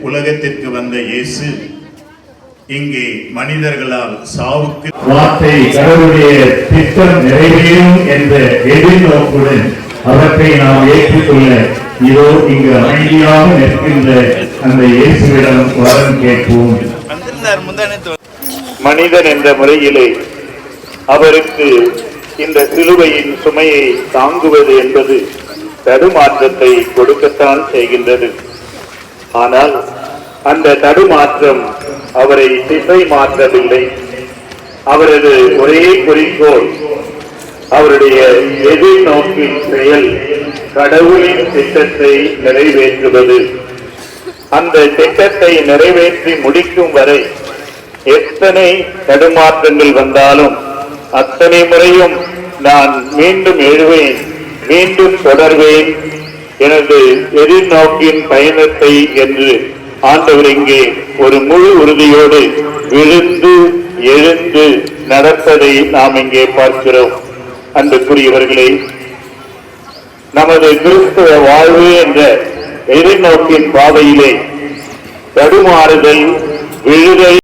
உலகத்திற்கு வந்த இயேசு இங்கே மனிதர்களால் சாவுக்கு வார்த்தை கடவுளுடைய திட்டம் நிறைவேறும் என்ற எதிர்நோக்குடன் அவற்றை நாம் ஏற்றுக்கொள்ள இதோ இங்கு அமைதியாக நிற்கின்ற அந்த இயேசுவிடம் வரம் கேட்போம். மனிதன் என்ற முறையிலே அவருக்கு இந்த சிலுவையின் சுமையை தாங்குவது என்பது தடுமாற்றத்தை கொடுக்கத்தான் செய்கின்றது. ஆனால் அந்த தடுமாற்றம் அவரை திசை மாற்றவில்லை. அவரது ஒரே குறிக்கோள் அவருடைய எதிர்நோக்கின் செயல் கடவுளின் திட்டத்தை நிறைவேற்றுவது. அந்த திட்டத்தை நிறைவேற்றி முடிக்கும் வரை எத்தனை தடுமாற்றங்கள் வந்தாலும் அத்தனை முறையும் நான் மீண்டும் எழுவேன், மீண்டும் தொடர்வேன் எனது எதிர்நோக்கின் பயணத்தை என்று ஆண்டவர் இங்கே ஒரு முழு உறுதியோடு விழுந்து எழுந்து நடப்பதை நாம் இங்கே பார்க்கிறோம். அன்புக்குரியவர்களே, நமது கிறிஸ்துவ வாழ்வு என்ற எதிர்நோக்கின் பாதையிலே தடுமாறுதல், விழுதல்